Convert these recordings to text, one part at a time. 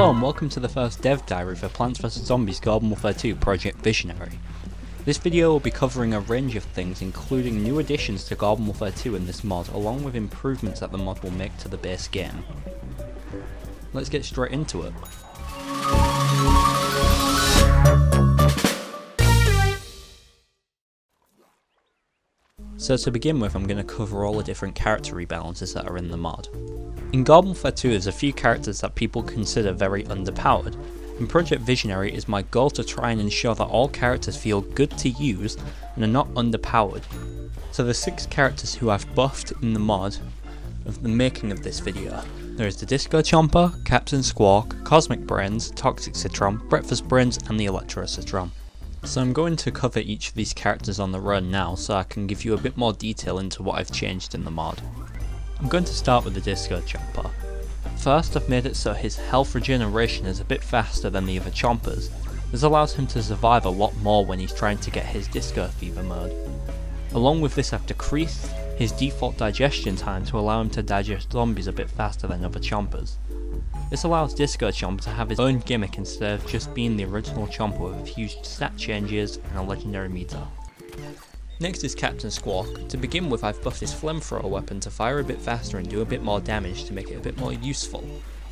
Hello and welcome to the first dev diary for Plants vs Zombies Garden Warfare 2 Project Visionary. This video will be covering a range of things, including new additions to Garden Warfare 2 in this mod, along with improvements that the mod will make to the base game. Let's get straight into it. So to begin with, I'm going to cover all the different character rebalances that are in the mod. In Garden Warfare 2 there's a few characters that people consider very underpowered. In Project Visionary it is my goal to try and ensure that all characters feel good to use and are not underpowered. So the 6 characters who I've buffed in the mod of the making of this video. There is the Disco Chomper, Captain Squawk, Cosmic Brains, Toxic Citron, Breakfast Brains and the Electro Citron. So I'm going to cover each of these characters on the run now so I can give you a bit more detail into what I've changed in the mod. I'm going to start with the Disco Chomper. First, I've made it so his health regeneration is a bit faster than the other chompers. This allows him to survive a lot more when he's trying to get his Disco Fever mode. Along with this, I've decreased his default digestion time to allow him to digest zombies a bit faster than other chompers. This allows Disco Chomper to have his own gimmick instead of just being the original chomper with a few stat changes and a legendary meter. Next is Captain Squawk. To begin with, I've buffed his flamethrower weapon to fire a bit faster and do a bit more damage to make it a bit more useful.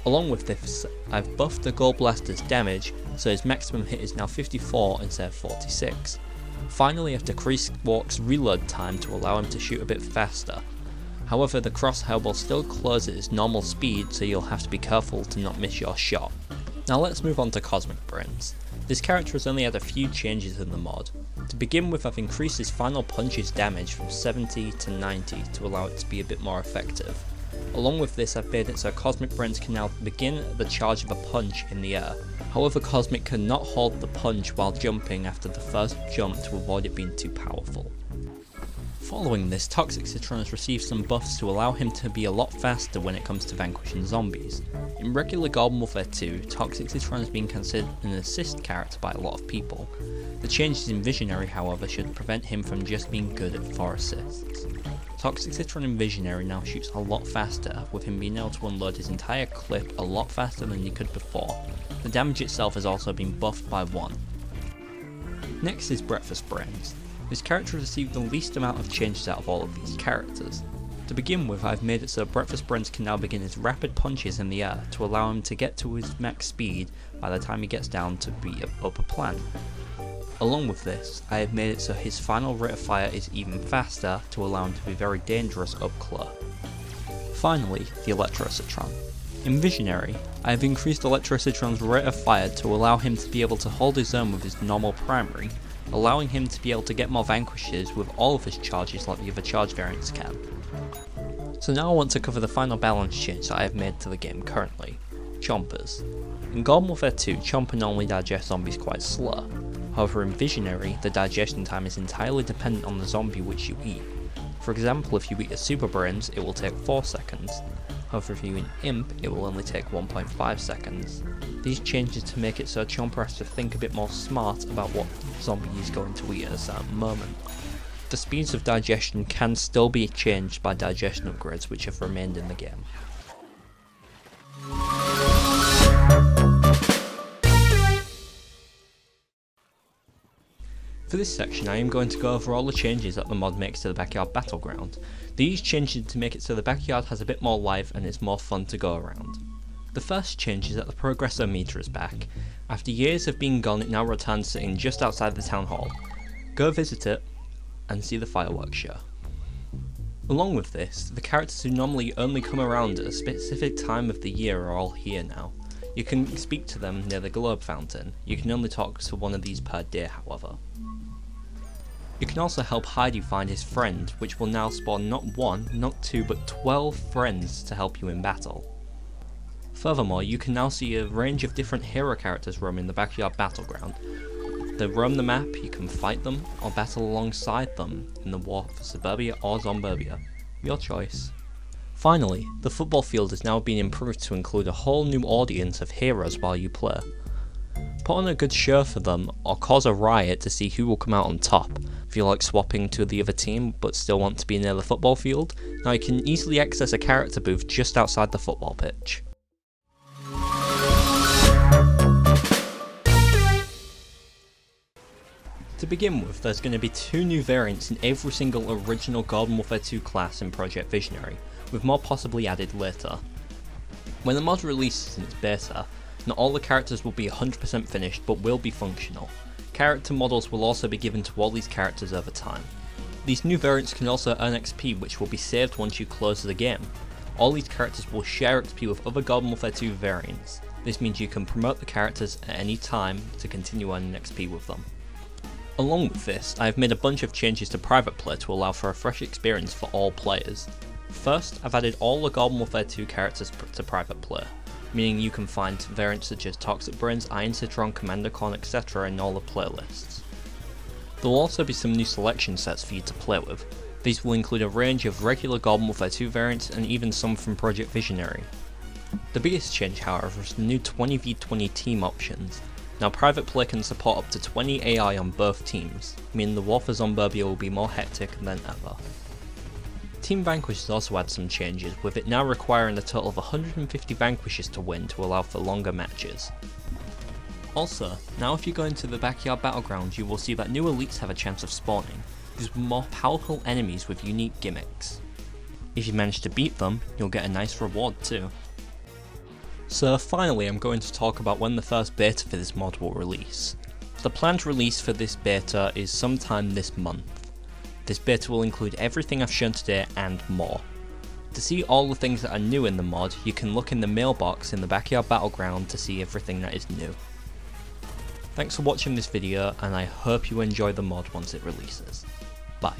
Along with this, I've buffed the Gold Blaster's damage, so his maximum hit is now 54 instead of 46. Finally, I've decreased Squawk's reload time to allow him to shoot a bit faster. However, the crosshair will still close at its normal speed, so you'll have to be careful to not miss your shot. Now let's move on to Cosmic Brains. This character has only had a few changes in the mod. To begin with, I've increased his final punch's damage from 70 to 90 to allow it to be a bit more effective. Along with this, I've made it so Cosmic Brains can now begin the charge of a punch in the air. However, Cosmic cannot hold the punch while jumping after the first jump to avoid it being too powerful. Following this, Toxic Citron has received some buffs to allow him to be a lot faster when it comes to vanquishing zombies. In regular Garden Warfare 2, Toxic Citron has been considered an assist character by a lot of people. The changes in Visionary, however, should prevent him from just being good at 4 assists. Toxic Citron in Visionary now shoots a lot faster, with him being able to unload his entire clip a lot faster than he could before. The damage itself has also been buffed by 1. Next is Breakfast Brains. This character has received the least amount of changes out of all of these characters. To begin with, I've made it so Breakfast Brains can now begin his rapid punches in the air to allow him to get to his max speed by the time he gets down to be up a plant. Along with this, I have made it so his final rate of fire is even faster to allow him to be very dangerous up close. Finally, the Electro Citron. In Visionary, I have increased Electro Citron's rate of fire to allow him to be able to hold his own with his normal primary, allowing him to be able to get more vanquishes with all of his charges like the other charge variants can. So now I want to cover the final balance change that I have made to the game currently. Chompers. In Garden Warfare 2, Chomper normally digests zombies quite slow. However, in Visionary, the digestion time is entirely dependent on the zombie which you eat. For example, if you eat a Super Brains, it will take 4 seconds. However, if you eat Imp, it will only take 1.5 seconds. These changes to make it so Chomper has to think a bit more smart about what zombie he's going to eat at a certain moment. The speeds of digestion can still be changed by digestion upgrades which have remained in the game. For this section, I am going to go over all the changes that the mod makes to the Backyard Battleground. These changes to make it so the backyard has a bit more life and it's more fun to go around. The first change is that the progresso meter is back. After years of being gone, it now returns sitting just outside the town hall. Go visit it and see the fireworks show. Along with this, the characters who normally only come around at a specific time of the year are all here now. You can speak to them near the globe fountain. You can only talk to one of these per day, however. You can also help Heidi find his friend, which will now spawn not 1, not 2, but 12 friends to help you in battle. Furthermore, you can now see a range of different hero characters roaming the Backyard Battleground. They roam the map, you can fight them, or battle alongside them in the war for Suburbia or Zomburbia. Your choice. Finally, the football field has now been improved to include a whole new audience of heroes while you play. Put on a good show for them, or cause a riot to see who will come out on top. If you like swapping to the other team but still want to be near the football field, now you can easily access a character booth just outside the football pitch. To begin with, there's going to be 2 new variants in every single original Garden Warfare 2 class in Project Visionary, with more possibly added later. When the mod releases in its beta, not all the characters will be 100% finished but will be functional. Character models will also be given to all these characters over time. These new variants can also earn XP, which will be saved once you close the game. All these characters will share XP with other Garden Warfare 2 variants. This means you can promote the characters at any time to continue earning XP with them. Along with this, I have made a bunch of changes to private play to allow for a fresh experience for all players. First, I've added all the Garden Warfare 2 characters to private play, meaning you can find variants such as Toxic Brains, Iron Citron, Commander Con, etc. in all the playlists. There will also be some new selection sets for you to play with. These will include a range of regular Garden Warfare 2 variants and even some from Project Visionary. The biggest change, however, is the new 20v20 team options. Now private play can support up to 20 AI on both teams, meaning the war for Zomburbia will be more hectic than ever. Team Vanquish has also had some changes, with it now requiring a total of 150 Vanquishes to win to allow for longer matches. Also, now if you go into the Backyard Battlegrounds, you will see that new elites have a chance of spawning. These are more powerful enemies with unique gimmicks. If you manage to beat them, you'll get a nice reward too. So finally, I'm going to talk about when the first beta for this mod will release. The planned release for this beta is sometime this month. This beta will include everything I've shown today and more. To see all the things that are new in the mod, you can look in the mailbox in the Backyard Battleground to see everything that is new. Thanks for watching this video, and I hope you enjoy the mod once it releases. Bye.